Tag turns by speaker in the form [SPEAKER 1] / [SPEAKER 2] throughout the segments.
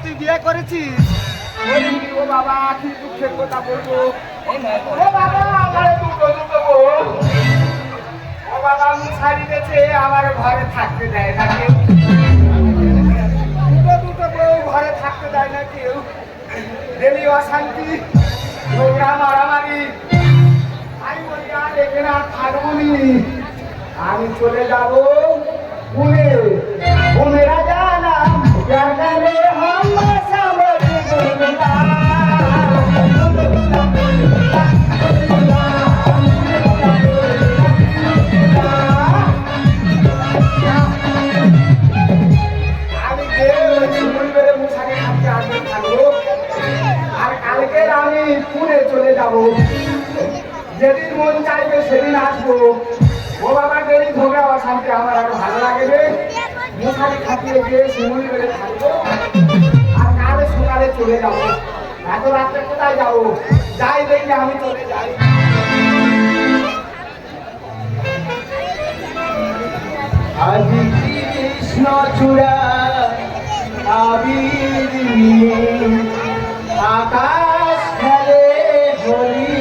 [SPEAKER 1] তুই বিয়ে করেছিস?
[SPEAKER 2] ও বাবা কি দুঃখের কথা বলবো। ও বাবা আমার দুটো বউ। ও বাবা মুছারি দিয়েছে, আমার ঘরে থাকতে দেয় না কেউ। দুটো বউ ঘরে থাকতে দেয় না কেউ। ডেলি অশান্তি, ঝগড়া মারামারি। আমি বলি আর এখানে আর থাকবো নি, আমি চলে যাবো পুনে। পুনেরা জানা জানালে হাম্মা সামনে গুলগুলা। আমি গিয়ে মুছারি খাতে আসবে থাকবো, আর কালকে আমি পুনে চলে যাবো। যেদিন মন চাইবে সেদিন আসবো। ও বাবা ডেলি ঝগড়া অশান্তি আমার আর ভালো লাগে রে। মুছারি খাটিয়ে গিয়ে শিমুল বেড়ে থাকবো, আর কালে সকালে চলে যাবো। এত রাত্রে কোথায় যাবো? যাই দেখি আমি চলে যাই।
[SPEAKER 1] আজি কৃষ্ণ চূড়া আবির নিয়ে আকাশ খেলে হরি।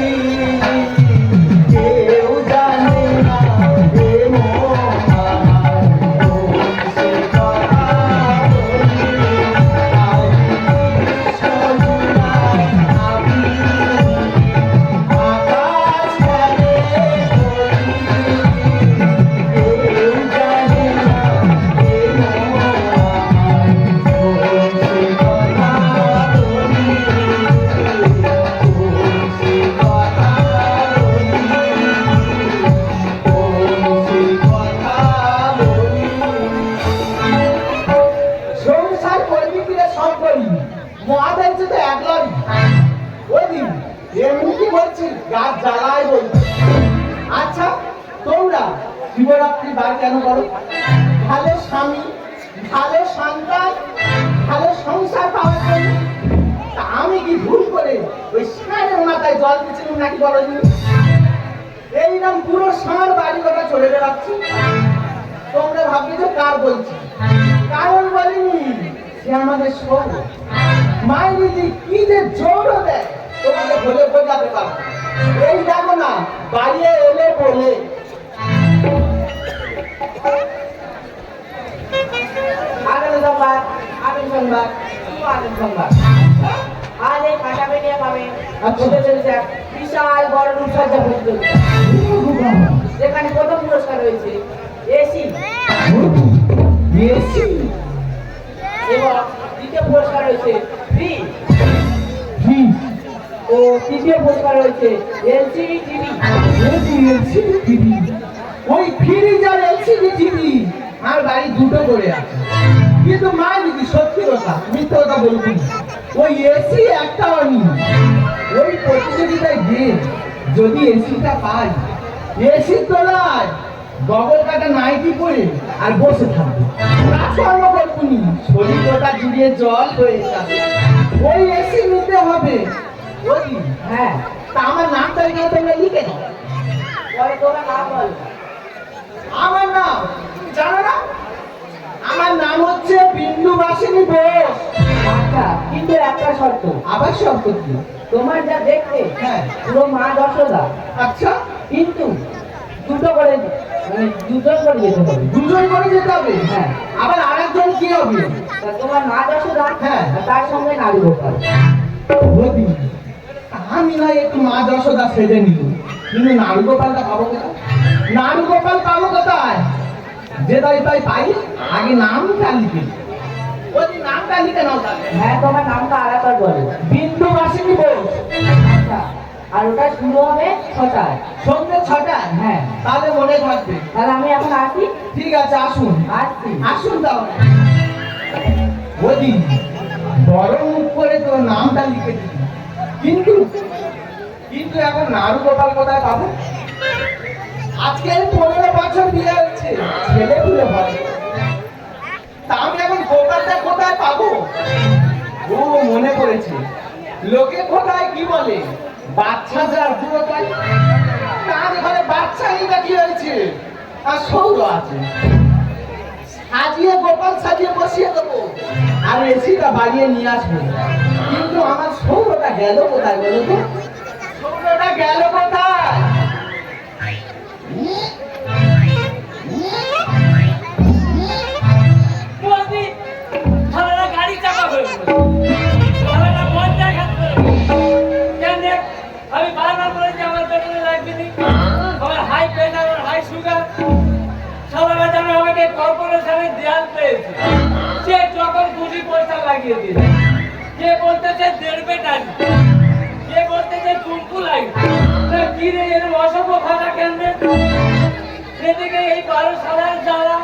[SPEAKER 1] কেউ জানে না রে মহান কোন সে কথা বলি। আজি কৃষ্ণ চূড়া আবির আকাশ খেলে হরি। কেউ জানে না রে মহান কোন সে কথা বলি। কোন সে কথা বলি। কোন সে কথা বলি। সংসার করবি কিরে সব করবি, মদ হচ্ছে তো এক লরি। ওই দিন এমনি কি বলছি, গাছ জ্বালায় বলছি। আচ্ছা তোমরা শিবরাত্রি বার কেন করো? ভালো স্বামী, ভালো সন্তান, ভালো সংসার পাওয়ার জন্য। তা আমি কি ভুল করে ওই ষাঁড়ের মাথায় জল দিচ্ছিলাম নাকি বড়দিন? এইরকম পুরো ষাঁড় বাড়ি কথা চলে বেড়াচ্ছি। তোমরা ভাববে যে কার বলছি, কারণ বলিনি, সে আমাদের সব মায়ের দিদি কি যে জোর দেয় তোমাকে বলে বোঝাতে পারবো না। এই দেখো না বাড়িয়ে এলে বলে।
[SPEAKER 3] আনন্দ সংবাদ, আনন্দ সংবাদ, খুব আনন্দ সংবাদ। আজ এই কাটাবেটিয়া পাবে হতে চলেছে এক বিশাল বড় রূপসজ্জা প্রতিযোগিতা, যেখানে প্রথম পুরস্কার রয়েছে এসি
[SPEAKER 1] এসি
[SPEAKER 3] এবং দ্বিতীয় পুরস্কার রয়েছে ফ্রি
[SPEAKER 1] কি
[SPEAKER 3] ও তৃতীয় পুরস্কার রয়েছে এলসিডি টিভি।
[SPEAKER 1] LCD TV? ওই ফ্রিজ আর এলসিডি টিভি আর বাড়ি দুটো করে আছে। কিন্তু মা দিদি সত্যি কথা, মিথ্যা কথা বলবি না। ওই এসি একটাও নেই। ওই প্রতিযোগিতায় গিয়ে যদি এসিটা পাই, এসির তলায় বগল কাটা নাইটি পরে আর বসে থাকবো, কাজকর্ম করবো নি, শরীর গোটা জুড়িয়ে জল হয়ে যাবে। ওই এসি নিতে হবে। ওই
[SPEAKER 3] হ্যাঁ,
[SPEAKER 1] তা আমার নামটা এখানে তোমরা লিখে দাও।
[SPEAKER 3] পরে তোমরা নাম বল।
[SPEAKER 1] আমার নাম জানো না? আমার নাম হচ্ছে বিন্দুবাসিনী বোস।
[SPEAKER 3] আচ্ছা, কিন্তু একটা শর্ত,
[SPEAKER 1] আবার শব্দ কি?
[SPEAKER 3] তোমার যা দেখতে
[SPEAKER 1] হ্যাঁ।
[SPEAKER 3] পুরো মা যশোদা,
[SPEAKER 1] আচ্ছা
[SPEAKER 3] কিন্তু দুটো করে মানে দুজন করে যেতে হবে।
[SPEAKER 1] দুজন করে যেতে হবে?
[SPEAKER 3] হ্যাঁ।
[SPEAKER 1] আবার আরেকজন কি হবে?
[SPEAKER 3] তা তোমার মা যশোদা,
[SPEAKER 1] হ্যাঁ।
[SPEAKER 3] আর তার সঙ্গে নারী গোপাল।
[SPEAKER 1] বলি আমি না একটু মা যশোদা সেজে নিল, কিন্তু নারুগোপালটা পাবো কোথায়? নারুগোপাল পাবো কোথায়? যে তাই তাই পাই, আগে নামটা লিখে ওই নামটা লিখে নাও তাহলে।
[SPEAKER 3] হ্যাঁ, তোমার নামটা আরেকবার বলো।
[SPEAKER 1] বিন্দুবাসিনী বোস।
[SPEAKER 3] আচ্ছা, আর ওটা শুরু হবে 6টায়।
[SPEAKER 1] সন্ধ্যে 6টায়?
[SPEAKER 3] হ্যাঁ।
[SPEAKER 1] তাহলে মনে থাকবে।
[SPEAKER 3] তাহলে আমি এখন আসি।
[SPEAKER 1] ঠিক আছে আসুন,
[SPEAKER 3] আসছি।
[SPEAKER 1] আসুন তাহলে। ওদি বড় মুখ করে তোর নামটা লিখে দিবি, কিন্তু কিন্তু এখন নারুগোপাল কোথায় পাবো? আজকে 15 বছর বিয়ে হচ্ছে, ছেলে পুলে হয়, তা আমি এখন গোপালটা কোথায় পাবো? ও মনে পড়েছে, লোকে কোথায় কি বলে, বাচ্চা যার বুড়ো তাই। তার ঘরে বাচ্চা নিতে কি হয়েছে, আর সৌর আছে, সাজিয়ে গোপাল সাজিয়ে বসিয়ে দেবো আর এসিটা বাড়িয়ে নিয়ে আসবো। কিন্তু আমার সৌরটা গেল কোথায় বলো তো? সৌরটা গেল কোথায়?
[SPEAKER 4] বৌদি, শালারা গাড়ি চাপা হয়ে গেল। শালারা মজা খাচ্ছে। কেন দেখ, আমি বারবার বলেছি আমার পেট্রোল লাগবে নি। আমার হাই প্রেশার, আমার হাই সুগার। শালারা যেন আমাকে কর্পোরেশনে দেয়াল পেয়েছে। সে যখন খুশি পয়সা লাগিয়ে দিয়েছে। কে বলতেছে দেড় বেটারি, কে বলতেছে টুম্পু লাগে। না কি রে, এরকম অসভ্য ভাষা কেন রে? সেদিকে এই 12 সালের জ্বালা,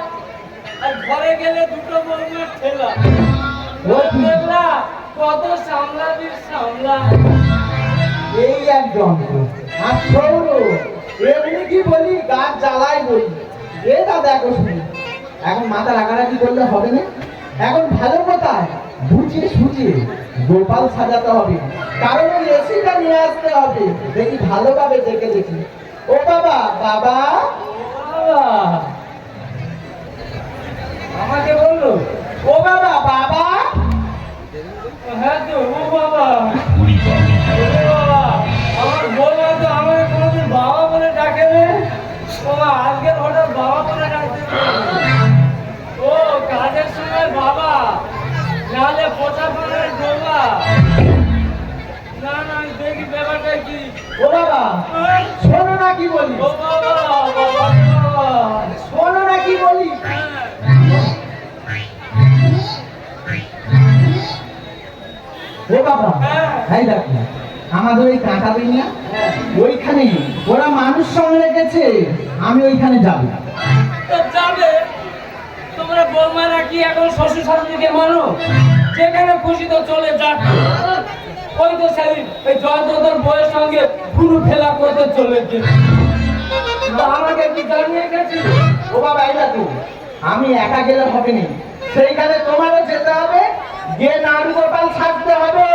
[SPEAKER 4] আর ঘরে গেলে দুটো বউয়ের ঠেলা। দেখলা কত সামলাবি সামলা।
[SPEAKER 1] এই একদম আর সৌর এমনি কি বলি, গাছ জ্বালাই বলি। এটা দেখো শুনি, এখন মাথা রাগারাগি করলে হবে না। এখন ভালো কোথায় বুঝিয়ে সুঝিয়ে গোপাল সাজাতে হবে, কারণ ওই এসিটা নিয়ে আসতে হবে। দেখি ভালোভাবে দেখে দেখি। ও বাবা, বাবা,
[SPEAKER 4] বাবা, আমাকে বললো
[SPEAKER 1] ও বাবা, বাবা,
[SPEAKER 4] হ্যাঁ তো, ও বাবা, ও বাবা, আমার বৌমা তো আমাকে কোনোদিন বাবা বলে ডাকে রে। বাবা আজকে হঠাৎ বাবা বলে ডাকতে ও কাজের সময় বাবা, নাহলে পোষা পানের ডোবা। না না, দেখি ব্যাপারটা কি।
[SPEAKER 1] ও বাবা, শোনো না কি বলি,
[SPEAKER 4] ও বাবা, বাবা, বাবা,
[SPEAKER 1] শোনো না কি বলি। ও বাবা, এই দেখো আমাদের ওই কাঁটা বিনিয়া ওইখানে ওরা মানুষ সঙ্গে রেখেছে, আমি ওইখানে যাবো।
[SPEAKER 4] তো যাবে, তোমরা বৌমারা কি এখন শ্বশুর শাশুড়িকে মানো? যেখানে খুশি তো চলে যাক। ওই তো সেদিন ওই জয়দ্রথর বউয়ের সঙ্গে গুরু খেলা করতে চলেছে। তো আমাকে কি জানিয়ে গেছি?
[SPEAKER 1] ও বাবা, এই দেখো আমি একা গেলে হবে না, সেইখানে তোমারও যেতে হবে, গিয়ে নাড়ু গোপাল সাজতে হবে।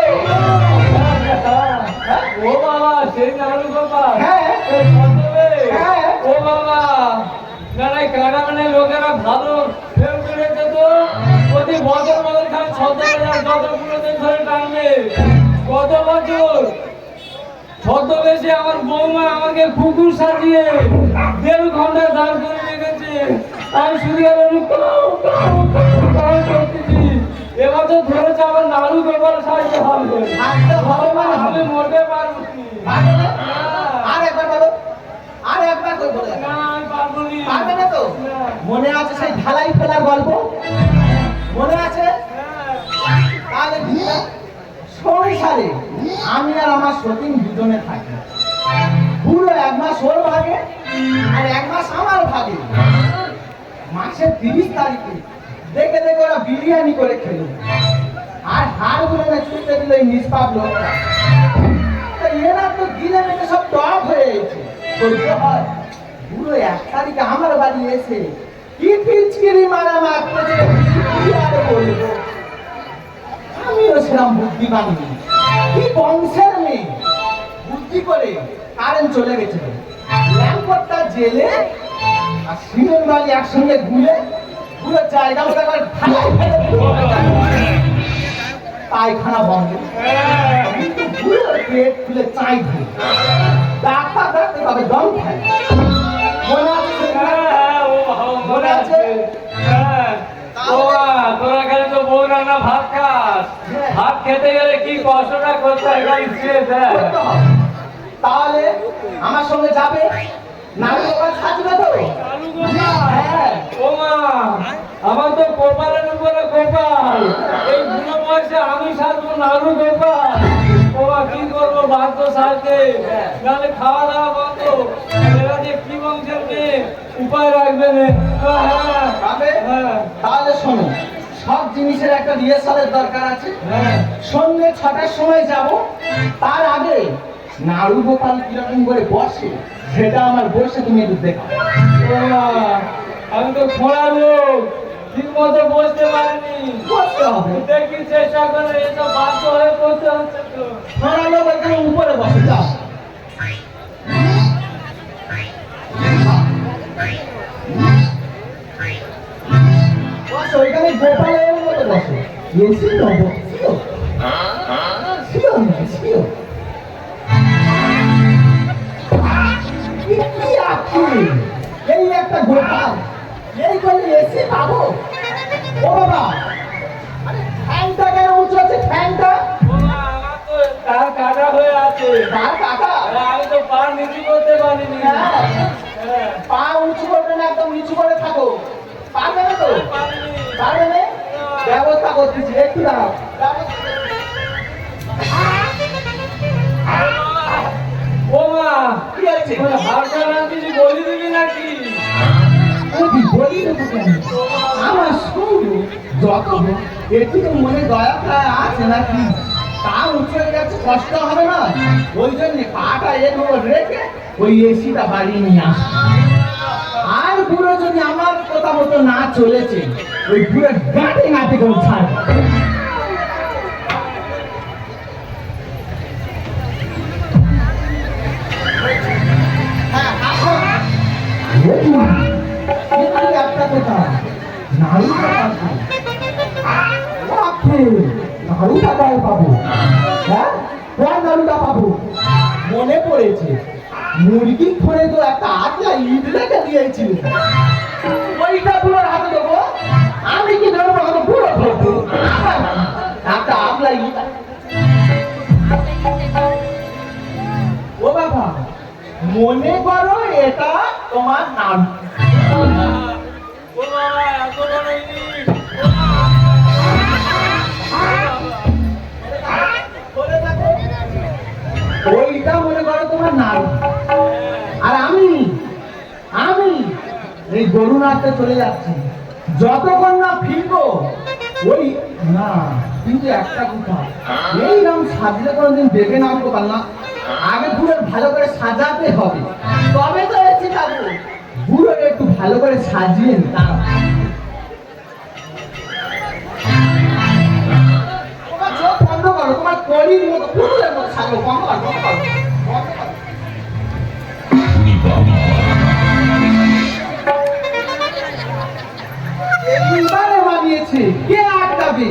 [SPEAKER 4] ও বাবা, সেই নাড়ু গোপাল।
[SPEAKER 1] হ্যাঁ।
[SPEAKER 4] ওই ছদ্মবে।
[SPEAKER 1] হ্যাঁ।
[SPEAKER 4] ও বাবা, না না, কারা মানে লোকেরা ভালো ফেল করেছে তো। প্রতি বছর বছর খালি ছদ্মবেশ যতগুলো দিন ধরে টানবে। কত বছর ছদ্মবেশে আমার বৌমা আমাকে কুকুর সাজিয়ে 1.5 ঘন্টা দাঁড় করে রেখেছে। আমি শুধু আর করতেছি। এবছর ধরেছে আমার নাড়ু গোপাল সাজতে হবে।
[SPEAKER 1] সাজতে হবে মানে
[SPEAKER 4] আমি মরতে পারবো নি।
[SPEAKER 1] আর একবার বলো, আর একবার কই বলে
[SPEAKER 4] না, আমি পারবো নি।
[SPEAKER 1] পারবে না তো?
[SPEAKER 4] না।
[SPEAKER 1] মনে আছে সেই ঢালাই ফেলার গল্প? মনে আছে? তাহলে দিদা সংসারে আমি আর আমার সতীন দুজনে থাকি। পুরো 1 মাস ওর ভাগে আর 1 মাস আমার ভাগে। মাসের 30 তারিখে দেখে দেখে ওরা বিরিয়ানি করে খেলো, আর হাড় গুলো না ছুটতে দিল এই নিষ্পাপ লোকটা। তা এরা তো দিলে মেটে সব টক হয়ে গেছে। সহ্য হয়? পুরো 1 তারিখে আমার বাড়ি এসে কি পিচকিরি মারা মারতেছে, কি আর বলবো। আমিও সেরকম বুদ্ধিমান নেই, কি বংশের মেয়ে, বুদ্ধি করে কারেন্ট চলে গেছিল, ল্যাম্পটা জেলে আর সিমেন্ট বালি একসঙ্গে গুলে পুরো জায়গা মতো একবার ঢালাই ফেলে দিল। পায়খানা বন্ধ, কিন্তু পুরো পেট খুলে চাই ধরে ডাক্তার ডাক্তার তবে দম খায়। মনে আছে সেদিন?
[SPEAKER 4] মনে আছে? তোরা খালি তো বউ রান্না ভাত খাস। ভাত খেতে গেলে কি কষ্টটা করতে হয়
[SPEAKER 1] করতে হবে। তাহলে আমার সঙ্গে যাবে, নারী গোপাল সাজবে তো? হ্যাঁ।
[SPEAKER 4] ও মা, আমার তো কপালের উপরে কপাল। এই বুড়ো বয়সে আমি সাজবো নাড়ু গোপাল। ও মা, কি করবো, বাধ্য সাজতে, নাহলে খাওয়া দাওয়া বন্ধ। এরা যে কি বংশের মেয়ে, উপায় রাখবে না।
[SPEAKER 1] যাবে?
[SPEAKER 4] হ্যাঁ।
[SPEAKER 1] তাহলে শোনো, সব জিনিসের একটা রিহার্সালের দরকার আছে।
[SPEAKER 4] হ্যাঁ।
[SPEAKER 1] সন্ধ্যে 6টার সময় যাব, তার আগে নাড়ু গোপাল কিরকম করে বসে সেটা আমার বসে তুমি একটু দেখো।
[SPEAKER 4] আমি তো খোঁড়া লোক, ঠিক মতো বসতে পারিনি।
[SPEAKER 1] বসতে হবে।
[SPEAKER 4] দেখি চেষ্টা করে, এসব বাধ্য হয়ে করতে হচ্ছে তো।
[SPEAKER 1] ধরালো এখানে উপরে বসে যাও। বসো। আসো ওইখানে গোপালের মতো বসো। এসি নেবো, শিও শিও না শিও। কি আছে? এই একটা গোপাল, এই করে এসি পাবো? ও বাবা, আরে ঠ্যাংটা কেন উঁচু আছে? ঠ্যাংটা
[SPEAKER 4] বাবা, আমার তো তার কাটা হয়ে আছে।
[SPEAKER 1] তার কাকা।
[SPEAKER 4] আমি তো পা নিচু করতে পারিনি।
[SPEAKER 1] হ্যাঁ,
[SPEAKER 4] হ্যাঁ,
[SPEAKER 1] পা উঁচু করবে না, একদম নিচু করে থাকো। পারবে না তো?
[SPEAKER 4] পারিনি।
[SPEAKER 1] পারবে না? ব্যবস্থা করতেছি, একটু দাঁড়াও।
[SPEAKER 4] ও মা,
[SPEAKER 1] কি হয়েছে?
[SPEAKER 4] হালকা না কিছু বলি দিবি নাকি?
[SPEAKER 1] ওই বলি দেবো কেন? আমার শুরু যত একটু তো মনে দয়া প্রায় আছে নাকি? তা উঁচু হয়ে গেছে, কষ্ট হবে না? ওই জন্য পাটা এর উপর রেখে ওই এসিটা বাড়িয়ে নিয়ে আসি। আর বুড়ো যদি আমার কথা মতো না চলেছে, ওই বুড়ো গাঁটে গাঁটে করে ছাড়। হ্যাঁ, আসো। কিন্তু একটা কথা, নাড়ুটা পাবো। বাপরে, নাড়ুটা গায়ে পাবো। হ্যাঁ, কোন নাড়ুটা পাবো? মনে পড়েছে, মুরগি খুঁড়ে তো একটা আটলা ইট রেখে দিয়েছিল। ওইটা বুড়োর হাতে দেবো। আমি কি ধরবো? আমি বুড়ো ধরবো। একটা আটলা ইট। ও বাবা, মনে করো এটা তোমার নাম।
[SPEAKER 4] ও বাবা, এত বড় ইট।
[SPEAKER 1] ওইটা মনে করো তোমার নাম। আর আমি এই গরু নাড়তে চলে যাচ্ছি, যতক্ষণ না ফিরবো ওই না। কিন্তু একটা কথা, এইরকম সাজলে কোনোদিন দেখে নামতে পার না। আগে পুরো ভালো করে সাজাতে হবে, তবে তো এসে যাবো। পুরো একটু ভালো করে সাজিয়ে দাও। তোমার চোখ বন্ধ করো, তোমার কলির মতো পুরুলের মতো সাজো। বন্ধ করো, বন্ধ করো, বন্ধ করো। এইবারে বানিয়েছে, কে আটকাবে?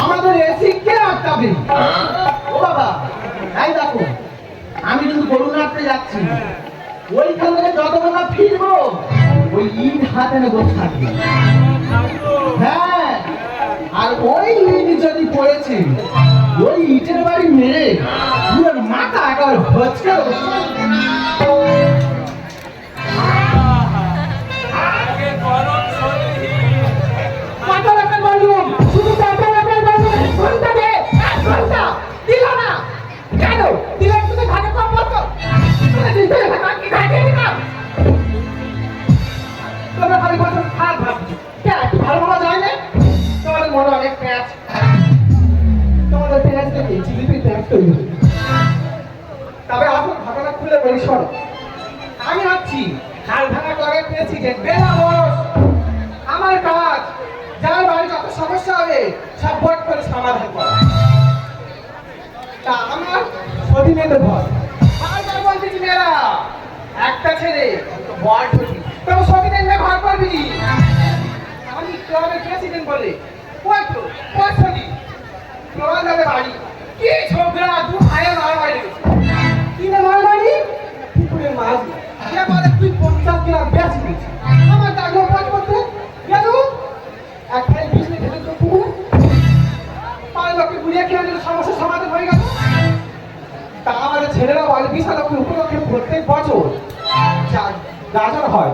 [SPEAKER 1] আমাদের এসি কে আটকাবে? ও বাবা, এই দেখো, আমি কিন্তু গরু নাড়তে যাচ্ছি। ওইখান থেকে যতক্ষণ না ফিরবো ওই ইট হাতে নিয়ে বসে থাকবে। হ্যাঁ, আর ওই ইট যদি পড়েছে, ওই ইটের বাড়ি মেরে পুরো মাথা একেবারে হচকে
[SPEAKER 4] আগে গরম শরীর।
[SPEAKER 1] মাথা রাখার বলুন, শুধু মাথা রাখার বলুন। ঘন্টা দে, 1 ঘন্টা দিল না কেন? দিলে তুমি ভাগে কম বলতো। তুমি দিতে কি খাইতে দিলাম? তোমরা খালি বছর খারাপ ভাবছি। কে একটু ভালো ভাবা যায় না? তোমাদের মনে অনেক প্যাঁচ, তোমাদের প্যাঁচ থেকে জিলিপি প্যাঁচ তৈরি হবে। তবে আসল ঘটনা খুলে বলি শোনো। আমি ভাবছি হাল ভাঙা করে পেয়েছি যে বেলা বস আমার কাজ, যার বাড়ি যত সমস্যা হবে সব ভোট করে সমাধান করা। তা আমার সতীনের ঘর বারবার বলতেছি মেয়েরা, একটা ছেলে বর ঢুকি তো সতীনের ঘর করবি। আমি ক্লাবের প্রেসিডেন্ট বলে ওই তো ওই সতী প্রবাদের বাড়ি কি ঝগড়া, দু ভাইয়ের মারামারি লেগেছে। কি না মারামারি? পুকুরের মাছ কে বলে তুই 50 গ্রাম বেশি দিচ্ছি। আমার দাগলো কাজ করতে গেল এক ভাই বিজলি ঢেলে তো পুকুরে পাঁচ লোককে ঘুরিয়ে খেয়ে দিল, সমস্যার সমাধান হয়ে গেল। তা আমাদের ছেলেরা বলে 20 লক্ষ উপলক্ষে প্রত্যেক বছর গাজর হয়,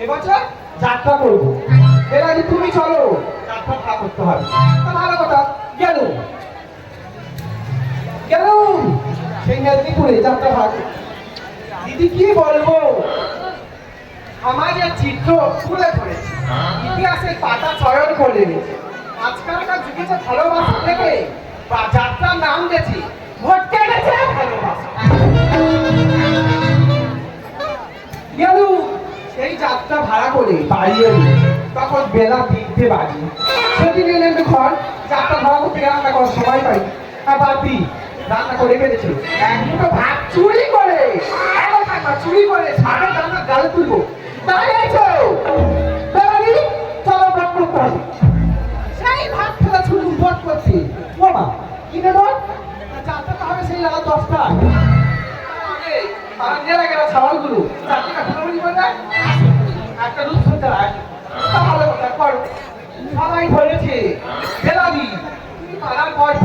[SPEAKER 1] এবছর যাত্রা করবো। এর আগে তুমি চলো, যাত্রা ভাড়া করতে হবে। তা ভালো কথা, গেল সেই মেদিনীপুরে যাত্রা ভাড়া করতে। দিদি কি বলবো, সমাজের চিত্র তুলে ধরেছে, ইতিহাসের পাতা চয়ন করে নিয়েছে। আজকালকার যুগে যে ভালোবাসা থেকে বা যাত্রার নাম দিয়েছে ভটকে গেছে ভালোবাসা। গেল সেই যাত্রা ভাড়া করে বাড়ি এলো, তখন বেলা 3টে বাজে। সেদিন এলেন ঘর যাত্রা ভাড়া করতে রান্না করার সময় পাই। আর বাপি রান্না করে ফেলেছে এক মুঠো ভাত চুরি করে, চুরি করে সাড়ে রান্না গালে তুলবো। দাঁড়িয়েছো চলো ভোট করতে হবে। দিন লাগা 10টা
[SPEAKER 2] আর গেলা গেলা ছাওয়ালগুলো চারটে কাকুরি করে দেয় একটা দুধ খেতে হয় তাহলে কথা করো সবাই ধরেছে গেলাবি তুমি পাড়ার গল্প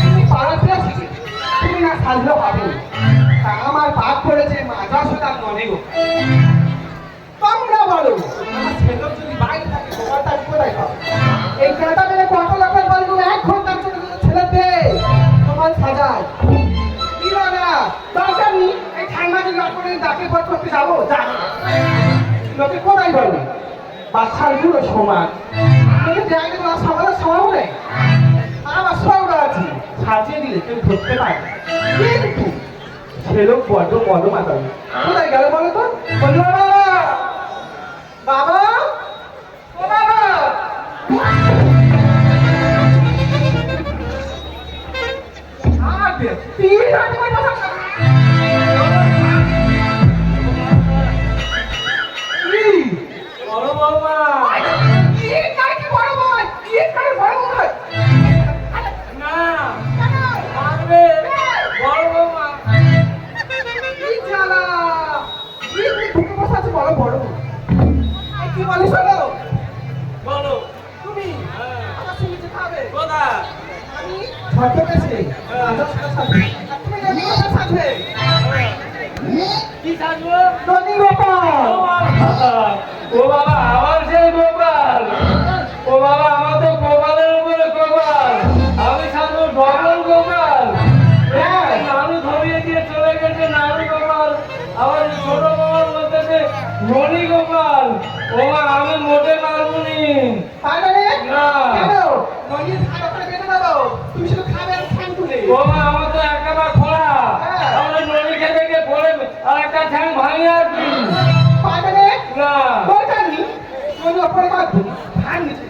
[SPEAKER 2] তুমি পাড়ার পেয়েছি তুমি না সাজলেও হবে তা আমার পাপ করেছে মাজা সুতার মনে গো তোমরা বলো আমার ছেলে যদি বাইরে থাকে তোমার তার কোথায় পাবো এই খেলাটা মেরে কত লোকের বলবো 1 ঘন্টার ছোট ছোট ছেলেতে তোমার সাজায় কি না দরকার নেই এই ঠান্ডা দিন করে ডাকে পথ করতে যাবো যা লোকে কোথায় বলবে বাচ্চার গুলো সমান লোকে দেখে তো সমাজের সমান নেই আমার সবরা আছে সাজিয়ে দিলে কেউ ধরতে পারে কিন্তু সে লোক বড্ড বড় মাথা কোথায় গেল বলো তো বললো বাবা ও বাবা আরে তিন রাতে কই বসা
[SPEAKER 4] বড় বৌমা
[SPEAKER 2] কি কাই কি বড় ভাই কি কাই বড় ভাই
[SPEAKER 4] না মারবে বড় বৌমা
[SPEAKER 2] কি জ্বালা কি ঢুকে বসা আছে বড় বড় এই কি বলিস হলো
[SPEAKER 4] বলো
[SPEAKER 2] তুমি
[SPEAKER 4] হ্যাঁ।
[SPEAKER 2] আমার সঙ্গে যেতে হবে
[SPEAKER 4] কোথা
[SPEAKER 2] আমি ছোট পেয়েছি তুমি নদী গোপাল সাথে
[SPEAKER 4] কি থাকবো
[SPEAKER 2] নদী গোপাল
[SPEAKER 4] ও বাবা আমার সেই গোপাল ও বাবা আমার তো গোপালের উপরে গোপাল আমি থাকবো ডবল গোপাল
[SPEAKER 2] হ্যাঁ।
[SPEAKER 4] নানু ধরিয়ে দিয়ে চলে গেছে নানু গোপাল আবার ছোট বাবার মধ্যে যে মণি গোপাল ও মা আমি মোটে পারবো নি
[SPEAKER 2] পাগলে
[SPEAKER 4] না।
[SPEAKER 2] কেন নদীর ধার করে বেঁধে দেবো তুমি শুধু খাবে আর খান তুলে
[SPEAKER 4] ও মা আমার তো একেবারে খোলা
[SPEAKER 2] হ্যাঁ।
[SPEAKER 4] আমরা নদী খেতে গিয়ে পড়ে আর একটা ঠ্যাং ভাঙিয়ে আসবি
[SPEAKER 2] পাগলে
[SPEAKER 4] না
[SPEAKER 2] দরকার নেই নদী ওপরে বাঁধবো ভাঙ নিচে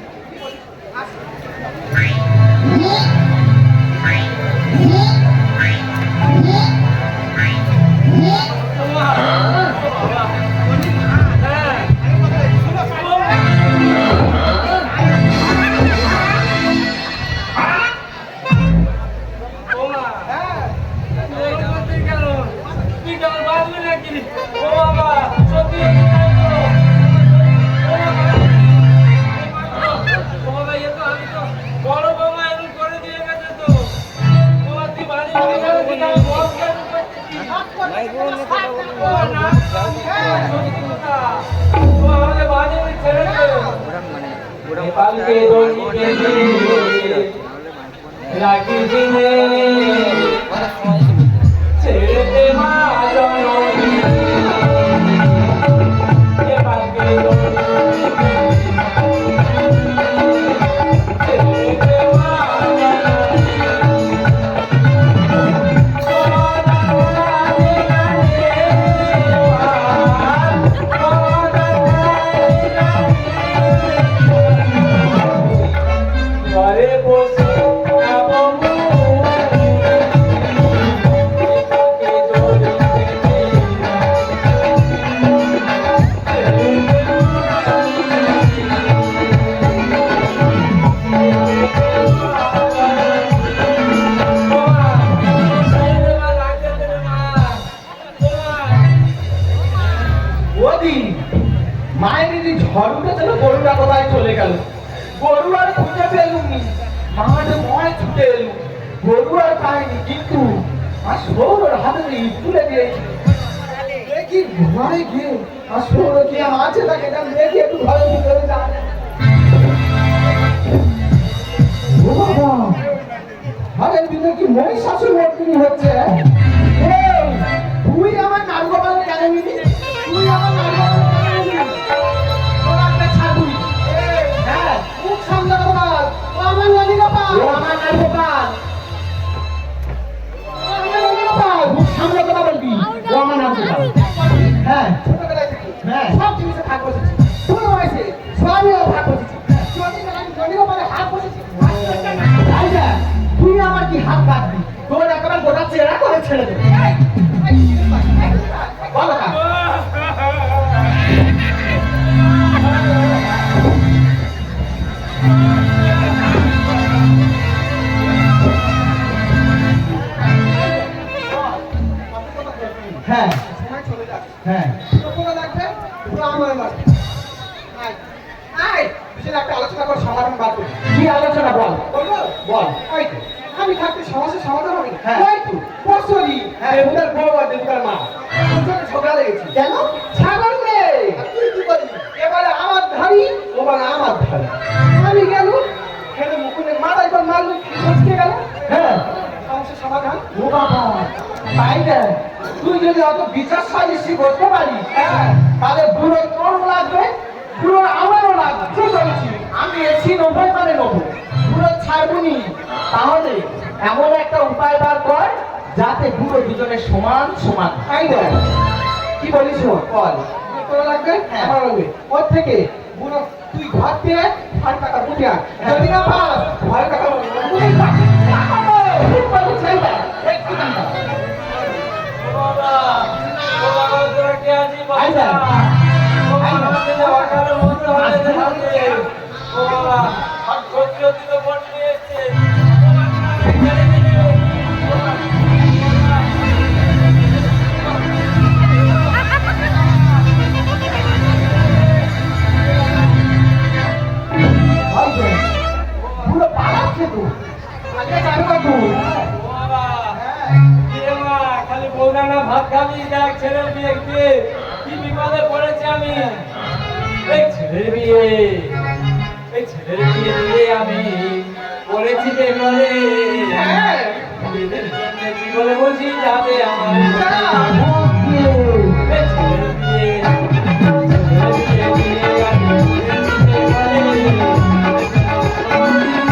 [SPEAKER 4] বড় বাবা এরকম করে দিয়ে গেছে তো তোমার তুই বাড়ি ছেড়ে মা জননী ঘরে বসে
[SPEAKER 1] ওদি মায়ের দিদি ঝড় উঠেছিল গরুটা কোথায় চলে গেল গরু আর খুঁজে পেলুমনি মাঠে ময় ছুটে এলু গরু আর পাইনি কিন্তু আর সৌর হাতে ইট তুলে দিয়েছে দেখি ঘরে গিয়ে আর সৌর কি আছে তাকে এটা দেখি একটু ঘরে ভিতরে যা ও বাবা ঘরের ভিতরে কি মহিষাসুর মর্দিনী হচ্ছে এই, তুই আমার নারগোপালের কেন নিবি তুই আমার নারগোপালের কেন নিবি তোর একটা ছাগুলি হ্যাঁ মুখ সামনে গোপাল ও আমার নদী গোপাল ও আমার নারগোপাল ও আমার নদী গোপাল মুখ সামনে কথা বলবি ও আমার নারগোপাল হ্যাঁ
[SPEAKER 2] ছোটবেলায় থেকে
[SPEAKER 1] হ্যাঁ
[SPEAKER 2] সব জিনিসে ভাগ বসেছি ছোট বয়সে সবই ভাগ বসেছি নদী গোপালে হাত বসেছি
[SPEAKER 1] আচ্ছা তুই আমার কি হাত কাটবি তোর একেবারে গোটা চেরা করে ছেড়ে দেবে বলো না সমাধান বার করি।
[SPEAKER 2] কি আলোচনা বল?
[SPEAKER 1] বলবো?
[SPEAKER 2] বল।
[SPEAKER 1] ওই তো, আমি থাকতে সমস্যার সমাধান হবে না।
[SPEAKER 2] হ্যাঁ।
[SPEAKER 1] ওই তো, বছরই দেবতার বউ আর দেবতার মা দুজনে ঝগড়া লেগেছে।
[SPEAKER 2] কেন?
[SPEAKER 1] ছাগল নেই। আর তুই কি করবি? এবারে আমার ধারি, ওবারে আমার ধারি। আমি গেল, খেলে মুকুলের মাথায় করে মারলো, মুচকে গেল।
[SPEAKER 2] হ্যাঁ।
[SPEAKER 1] সমস্যার সমাধান।
[SPEAKER 2] ও বাবা, তাই না? তুই যদি অত বিচার সালিসি করতে পারিস,
[SPEAKER 1] হ্যাঁ।
[SPEAKER 2] তাহলে বুড়ো তোর লাগবে, বুড়ো আমারও লাগবে।
[SPEAKER 1] ঠিক বলেছি।
[SPEAKER 2] আমি এসি নব্বই মানে নেবো, বুড়ো ছাড়বুনি। তাহলে এমন একটা উপায় বার কর যাতে বুড়ো দুজনে সমান সমান।
[SPEAKER 1] তাই না? কি বলিস শোন, বল। তোর লাগবে,
[SPEAKER 2] হ্যাঁ।
[SPEAKER 1] আমার লাগবে। ওর থেকে বুড়ো তুই ঘর দিয়ে আর টাকা বুঝে আন। যদি না পাস, ঘরে টাকা বুঝে
[SPEAKER 2] ঠিক বলেছিস, তাই না? একটু দাঁড়া।
[SPEAKER 4] ও বাবা তোরা কে আছিস
[SPEAKER 2] আই
[SPEAKER 4] বাচ্চা?
[SPEAKER 2] না।
[SPEAKER 4] ও বাবা তোদের অকালে মন্দ হয়ে যাচ্ছে। ও বাবা আর সত্যি সত্যি তো ভোট নিয়ে এসছে। ও বাবা, ছেড়ে দিলে। ও বাবা,
[SPEAKER 2] ভাই রে, বুড়ো পালাচ্ছে তো। আগে জানবো তো।
[SPEAKER 4] ও বাবা, কিরে মা, খালি বৌদানা ভাত খাবি, দেখ ছেলের বিয়ে দিয়ে কি বিপদে পড়েছি আমি। এই ছেলের বিয়ে দিয়ে আমি পড়েছি বেগলে। বিয়ের জন্য জীবনে বুঝি যাবে আমার। এই ছেলের বিয়ে দিয়ে আমি পড়েছি বেগলে।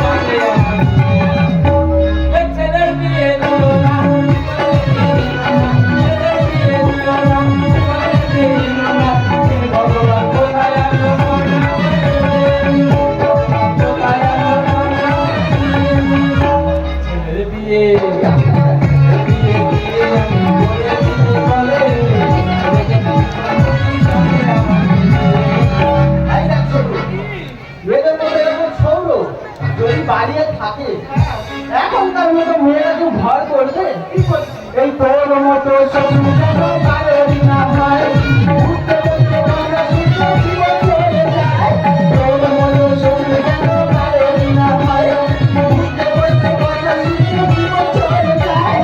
[SPEAKER 4] যাবে আমার। এই ছেলের বিয়ে দিও না, ছেলের বিয়ে দিও না, ছেলের বিয়ে দিও না। হে ভগবান কোথায় আছো কোথায় আছো? ছেলের বিয়ে দিয়ে আমি পড়েছি বলে।
[SPEAKER 2] এই দেখ ছোট, এদের মধ্যে এরকম সৌর যদি বাড়িয়ে থাকে, এখনকার মতো মেয়েরা কেউ ভয় করবে? এই তোর মতো সবুজ যেন কারোরই না হয়, উঠতে বসতে কথা শুনতে জীবন চলে যায়। তোর মতো সবুজ যেন কারোরই না হয়, উঠতে বসতে কথা শুনতে জীবন চলে যায়।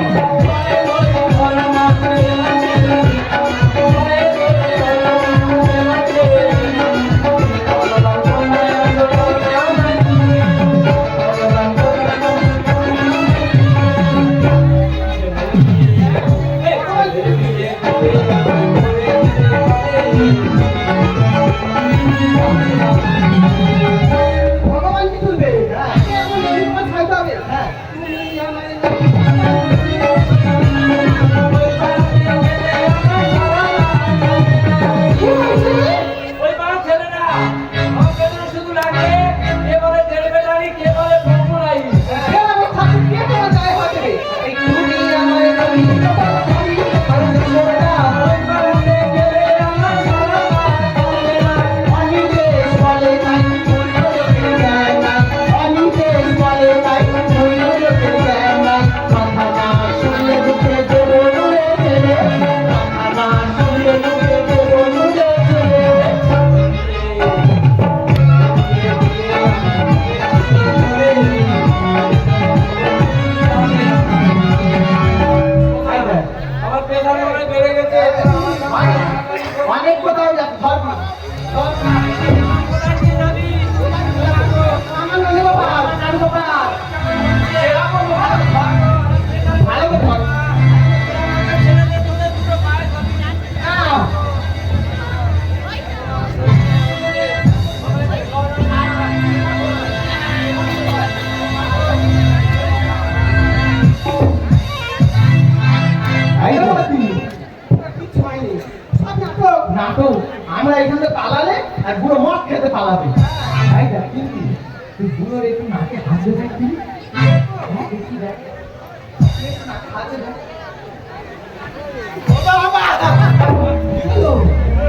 [SPEAKER 1] ভগবান কি তুলবে?
[SPEAKER 2] হ্যাঁ।
[SPEAKER 1] এমন নির্মাণ খাইতে হবে।
[SPEAKER 2] হ্যাঁ।
[SPEAKER 1] তুমি আমার
[SPEAKER 4] ওই পাড়ার ছেলেরা আমাকে তো শুধু লাগে কে বলে দেড় বেলারি, কে বলে ভোমরাই।
[SPEAKER 1] এরকম থাকতে কে তোমার গায়ে হাত দেবে? এই তুমি আমার নবী, আর ছোড়া
[SPEAKER 4] ওই পাড়াতে গেলে আমার সারা চলে না।
[SPEAKER 2] আমি দেশ বলে নাই, অন্য লোকের জ্ঞান নাই। আমি দেশ বলে নাই, অন্য লোকের জ্ঞান নাই। কথা না শুনলে বুকে দেবো নুরে ছেলে, কথা না শুনলে বুকে দেবো নুরে ছেলে।
[SPEAKER 4] আমার পেশার মনে বেড়ে গেছে।
[SPEAKER 2] অনেক কোথাও যাচ্ছে, ধর্ম ধর্ম। আমার নানি বাবা, আমার নানি বাবা। ভালো করে ধর। না। এই তো তুই।
[SPEAKER 1] কিচ্ছু হয়নি। সব নাটক।
[SPEAKER 2] নাটক। আমরা এখান থেকে পালালে আর বুড়ো মদ খেতে পালাবে। তাই দেখ কিন্তু তুই বুড়োর একটু নাকে হাসে থাকবি। হ্যাঁ, দেখি দেখ। একটু নাকে হাসে দেখ।
[SPEAKER 1] ও বাবা!
[SPEAKER 2] কি হলো?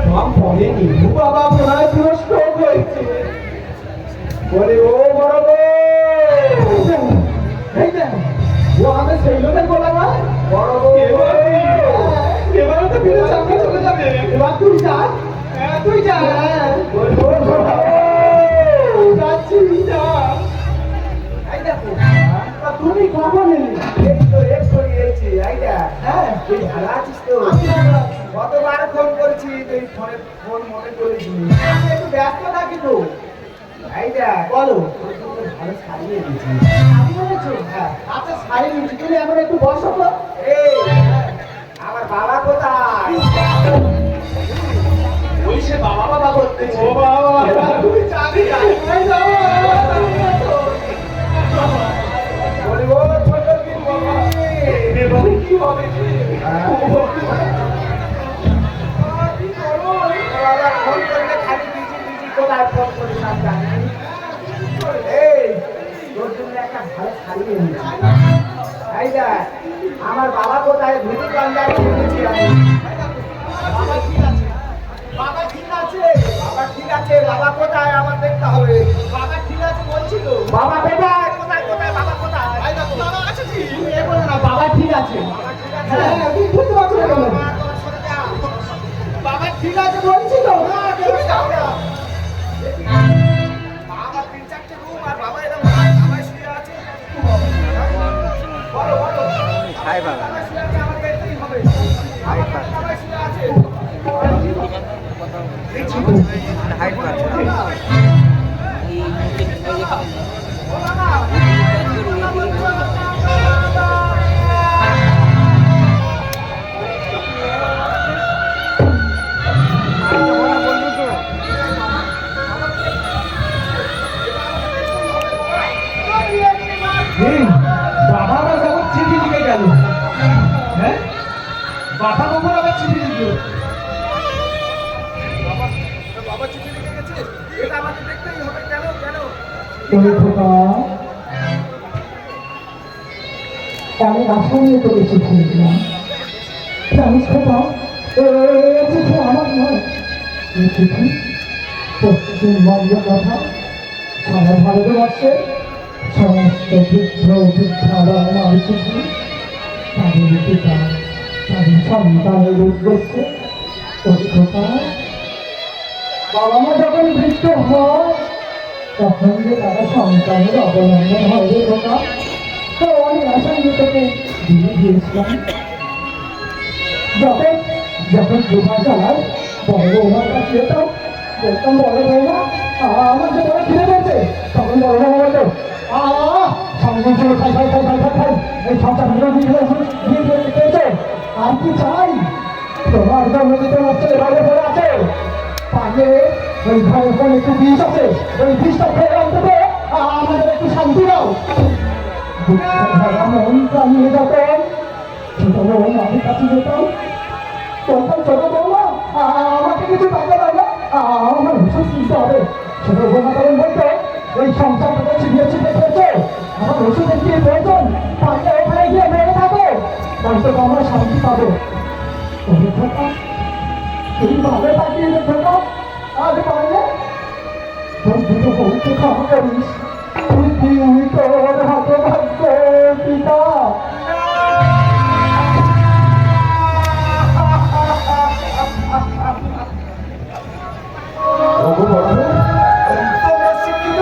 [SPEAKER 1] রং পড়েনি। ও বাবা মনে হয় পুরো stroke হয়েছে। বলে, ও বড় বউ!
[SPEAKER 2] এই দেখ,
[SPEAKER 1] ও আমাদের সেই লোকের বলা নয়? বড় বউ! এবারে তো ফিরে সামনে চলে যাবে। এবার তুই যা। তুই যা। বলে, ও বড় বউ! যাচ্ছি, যা।
[SPEAKER 2] তুই ভালো আছিস তো?
[SPEAKER 1] আমি ভালো আছি।
[SPEAKER 2] কতবার ফোন করেছি তুই ফোন মনে করিসনি।
[SPEAKER 1] আমি একটু ব্যস্ত থাকি তো।
[SPEAKER 2] এই দেখ,
[SPEAKER 1] বলো।
[SPEAKER 2] তোর জন্য ভালো শাড়ি এনেছি।
[SPEAKER 1] আমি বলেছো?
[SPEAKER 2] হ্যাঁ।
[SPEAKER 1] আচ্ছা শাড়ি নিচ্ছি, তুমি এখন একটু বসো তো।
[SPEAKER 2] এই, আমার বাবা কোথায়?
[SPEAKER 1] ওই সে বাবা বাবা করতেছে। ও বাবা, তুমি চাবি কোথায় যাও?
[SPEAKER 2] বলবো ছোট কি বাবা?
[SPEAKER 1] এবারে কি হবে?
[SPEAKER 2] কি করবো? বাবা ফোন করলে খালি বিজি বিজি, কোথায় ফোন করিস আমি জানি না। এই, তোর জন্য একটা ভালো শাড়ি এনেছি। এই দেখ, আমার বাবা কোথায়? ভিডিও পাঞ্জাবি এনেছি আমি।
[SPEAKER 1] বাবা ঠিক আছে, বাবা ঠিক আছে,
[SPEAKER 2] বাবা ঠিক আছে, বাবা কোথায় আমার দেখতে হবে।
[SPEAKER 1] বাবা ঠিক আছে বলছি তো।
[SPEAKER 2] বাবা কোথায়? কোথায় কোথায় বাবা কোথায়?
[SPEAKER 1] এই দেখো, বাবা আছে জি। তুমি এ বলো না, বাবা ঠিক আছে।
[SPEAKER 2] বাবা ঠিক আছে?
[SPEAKER 1] হ্যাঁ, তুমি বুঝতে পারছো না কেন?
[SPEAKER 2] বাবা, তোর সরে যা।
[SPEAKER 1] বাবা ঠিক আছে বলছি তো। তুমি যাও না।
[SPEAKER 2] বাবা 3-4টে রুম আর বাবা এরকম আমায় শুয়ে আছে। বলো বলো।
[SPEAKER 5] হাই বাবা
[SPEAKER 2] বাবা শুয়ে আছে, আমার দেখতেই হবে। বাবা শুয়ে আছে।
[SPEAKER 5] হাইট পাচ্ছে
[SPEAKER 2] ও বাবা।
[SPEAKER 1] বাবা আবার যখন চিঠি লিখে গেল, হ্যাঁ বাবা কখন আবার চিঠি লিখলো?
[SPEAKER 2] বাবা চিঠি লিখে গেছে, এটা আমাকে দেখতেই হবে। কেন কেন?
[SPEAKER 6] আমি আশা নিয়ে তোকে চিঠি লিখলাম। জানিস খোকা, এই চিঠি আমার নয়, এই চিঠি পশ্চিমবঙ্গের কথা সারা ভারতবর্ষের সমস্ত বৃদ্ধ বৃদ্ধারা আমার চিঠি তাদের পিতা তাদের সন্তানের উদ্দেশ্যে। ওই খোকা, বাবা মা যখন বৃদ্ধ হয় তখন যে তারা সন্তানের অবলম্বন হয় রে খোকা। তো আমি আশা নিয়ে তোকে দিয়ে দিয়েছিলাম। যখন যখন দোকান চালাই বড় বৌমার কাছে যেতাম, বলতাম বড় বৌমা আমার যে বড় খিদে পেয়েছে, তখন বড় বৌমা বলতো সঙ্গে সঙ্গে খাই খাই খাই খাই খাই খাই এই ছটা ভিডিও দিয়ে পেয়েছে। আর কি চাই? তোমার জন্য যে তোমার ছেলে বাইরে পড়ে আছে, পারলে ওই ঘরে ওখানে একটু বিষ আছে, ওই বিষটা খেয়ে অন্তত আমাদের একটু শান্তি দাও। মন প্রাণিয়ে যখন ছোট বউ আমি কাছে যেতাম, তখন ছোট বৌমা আমাকে কিছু টাকা দেয় না, আমার ভীষণ চিন্তা হবে। ছোট বৌমা তখন বলতো এই সংসারটাকে ছিটিয়ে ছিটিয়ে খেয়েছে, আমার ওষুধের কি প্রয়োজন, পারলে ওখানে গিয়ে মেরে থাকো, অন্তত আমরা শান্তি পাবো। তুই ভালো থাকিয়ে দেখো, আজ পারলে তোর দুটো বউকে ক্ষমা করিস। তুই তোর হাতে ভাগ্য পিতা।
[SPEAKER 2] তোমরা শিক্ষিত,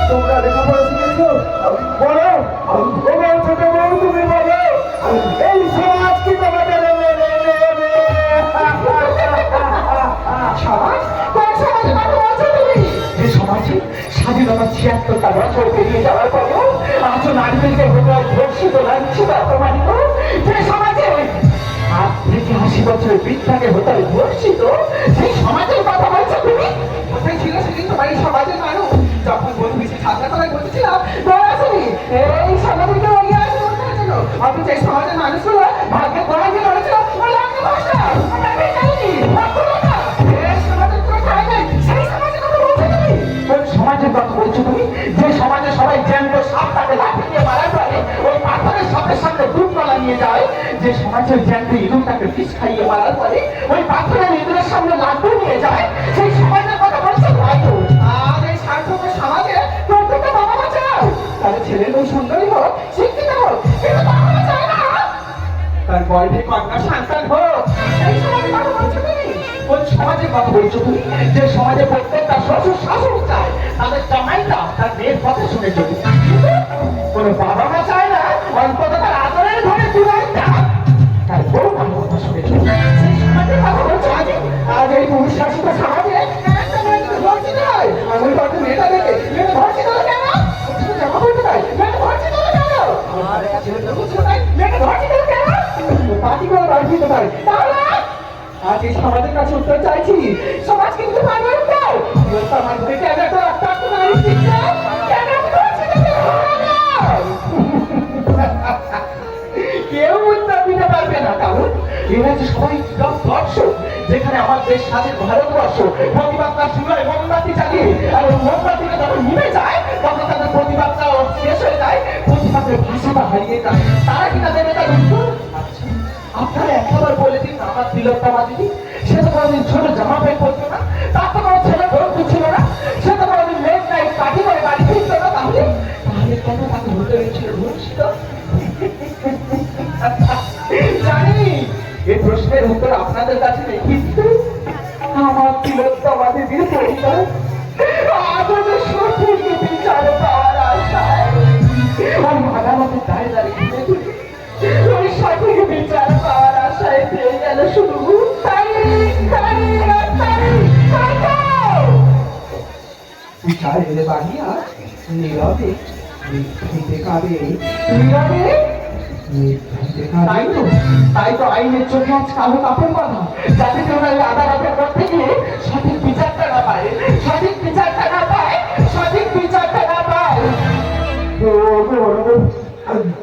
[SPEAKER 2] তোমরা লেখাপড়া শিখেছ, বলো ছোট বউ তুমি বলো এই সমাজ কি তোমাদের
[SPEAKER 6] সমাজ? কোন সমাজের কথা বলছো তুমি? যে সমাজে স্বাধীনতা ৭৬টা বছর পেরিয়ে যাওয়ার পরেও আজও নারীদেরকে ধর্ষিত লাঞ্ছিত অপমানিত, যে সমাজে ৮ থেকে ৮০ বছর বৃদ্ধাকে হত্যা ধর্ষিত, সেই সমাজের কথা বলছো তুমি? কোথায় ছিল সেদিন তোমার এই সমাজের মানুষ যখন বন্ধু বেশি ছাত্রা করায় বসেছিলাম? আসেনি এই সমাজকে এগিয়ে আসতে বলতে জন্য। অথচ এই সমাজের মানুষগুলো ভাগ্যের গোড়ায় গিয়ে লড়েছিল ওই লাঞ্ছিত ভাষা। আমরা বেশ জানি সমাজের কোনো ঠাঁই নেই, সেই সমাজের কথা বলছো তুমি? কোন সমাজের কথা বলছো তুমি? যে সমাজে সবাই জ্যান্ত সাপ তাকে লাঠি দিয়ে মারার পরে ওই পাথরের সাপের সামনে দুধ কলা নিয়ে যায়, যে সমাজের জ্যান্ত ইঁদুর তাকে বিষ খাইয়ে মারার পরে ওই পাথরের ইঁদুরের সামনে লাড্ডু নিয়ে যায়, সেই সমাজের কথা বলছো হয়তো। আর এই স্বার্থপর সমাজে প্রত্যেকটা বাবা মা চায় তার ছেলে মেয়ে সুন্দরী হোক, শিক্ষিত হোক, কিন্তু বাবা মা চায় না তার গর্ভে কন্যা সন্তান হোক। এই সমাজের কথা বলছো তুমি? কোন সমাজের কথা বলছো তুমি? যে সমাজে প্রত্যেকটা শ্বশুর শাশুড় চায় তাদের জামাইটা তার মেয়ের কথা শুনে চলবে, কোন বাবা মা চায় না অন্তত তার আদরের ঘরে তুলে তার দেশ স্বাধীন ভারতবর্ষ প্রতিবাদটা শুরু হয় মোমবাতি জ্বালিয়ে, আর ওই মোমবাতিটা যখন নিভে যায় তখন তাদের প্রতিবাদটা শেষ হয়ে যায়, প্রতিবাদের ভাষাটা হারিয়ে যায়। তারা কিনা দেবে তার উত্তর? আচ্ছা, আপনারা একবার বলে দিন আমার তিলোত্তমা দিদি, সে তো কোনোদিন ছোট জামা প্যান্ট পরতো না, তার তো কোনো ছেলে বন্ধু ছিল না, সে তো কোনোদিন লেট নাইট পার্টি করে বাড়ি ফিরতো না, তাহলে তাহলে কেন তাকে হতে হয়েছিল ধর্ষিত? জানি এই প্রশ্নের উত্তর আপনাদের কাছে নেই, কিন্তু আমার তিলোত্তমা দিদির পরিবার আদরের সঠিক বিচার পাওয়ার আশায় আমি আদালতের দাঁড়িয়ে দাঁড়িয়ে ঘুরে ঘুরে ওই সঠিক বিচার পাওয়ার আশায় পেয়ে গেল শুধু বিচার এলে বাড়িয়া নীরবে নিভৃতে কাঁদে, নীরবে তাই তো আইনের চোখে আজ কালো কাপড় বাঁধা, যাতে কেউ না আদালতের মধ্যে গিয়ে সঠিক বিচারটা না পায়, সঠিক বিচারটা না পায়, সঠিক বিচারটা না পায়।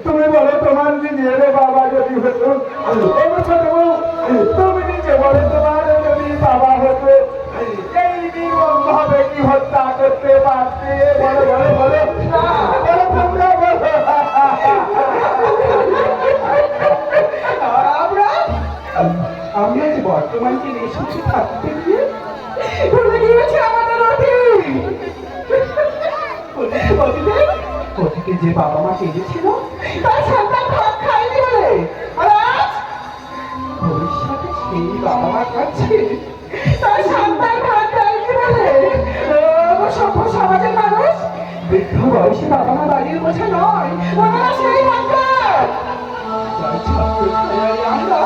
[SPEAKER 2] তুমি বলো তোমার নিজের বাবা যদি হতো, তুমি নিজে বলো তোমার যদি বাবা হতো, এই নির্মম ভাবে কি হত্যা করতে পারতে? বলো বলো বলো বলো, তোমরা বলো।
[SPEAKER 6] আমরা যে বর্তমান দিনে এসেছি থাকতে গিয়ে ভুলে গিয়েছি আমাদের অতীতে যে বাবা মা কেঁদেছিল তার সন্তান ভাত খায়নি বলে, আর আজ ভবিষ্যতে সেই বাবা মা কাছে তার সন্তান ভাত খায়নি বলে সভ্য সমাজের মানুষ বৃদ্ধ বয়সে বাবা মা বাড়ির বোঝা নয়, আমরা সেই ডাক্তার যার ছাত্র ছায়ায় আমরা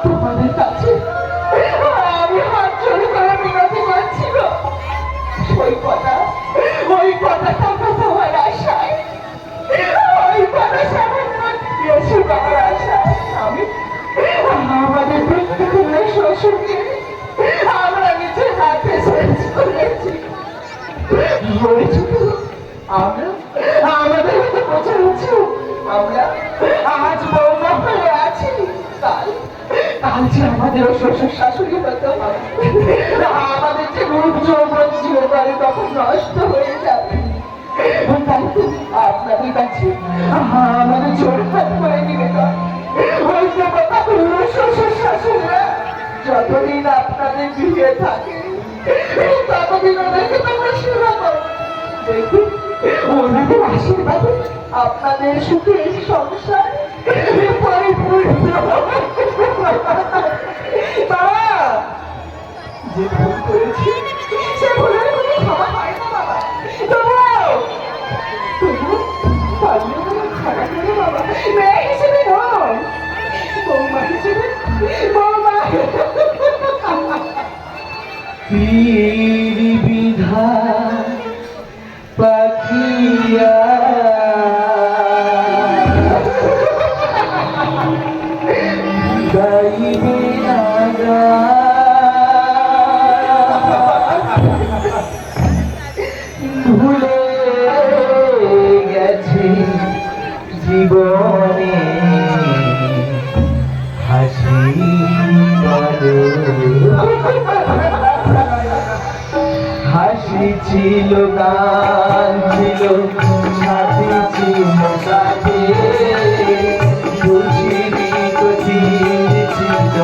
[SPEAKER 6] তোমাদের কাছে আমি হাত জোড় করে বিনতি করছি গো, ওই কথাটা তোমার আশায়, ওই কথা সামান্য দিয়েছি বাবার আশায় আমি আমাদের প্রত্যেকের শ্বশুরকে আমরা নিজের হাতে শেষ করেছি। আমরা আমাদের হাতে বোঝা হচ্ছে, আমরা আজ বৌমা হয়ে আছি, কাল যে আমাদেরও শ্বশুর শাশুড়ি হতে হবে, আমাদের যে রূপ যৌবন চিরকালে তখন নষ্ট হয়ে যাবে। তাই তো আপনাদের কাছে আমাদের জোর হাত করে নিবেদন, ওই দেবতা শ্বশুর শাশুড়িরা যতদিন আপনাদের বিয়ে থাকে ততদিন ওদেরকে তোমরা সেবা করো, দেখুন ওনাদের আশীর্বাদে আপনাদের সুখের সংসার পরিপূর্ণ। বাবা যে ভুল করেছি সে ভুলের কোনো ক্ষমা হয় না বাবা, তবু খারাপ করে বাবা মেয়ে হিসেবে নয়, বৌমা হিসেবে, বৌমা পীর বিধা পাখিয়া গাইবে না ভুলে গেছে জীবনে হাসি হাসি ছিল গান ছিল সাথী ছিল সাথে, বুঝিনি তো দিন ছিল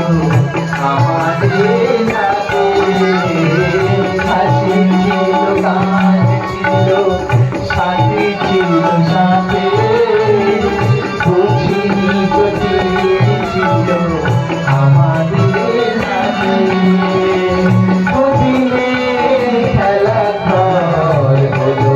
[SPEAKER 6] আমাদের সাথে, হাসি ছিল গান ছিল সাথী ছিল সাথে, বুঝিনি তো দিন ছিল আমাদের সাথে। খেলা ঘর হলো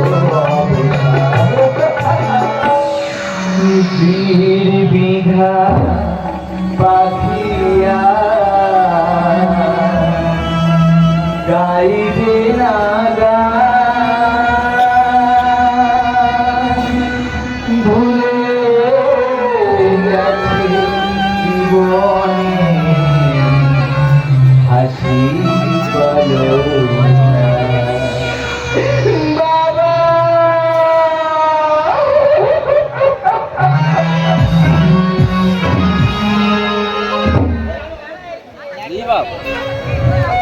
[SPEAKER 3] কি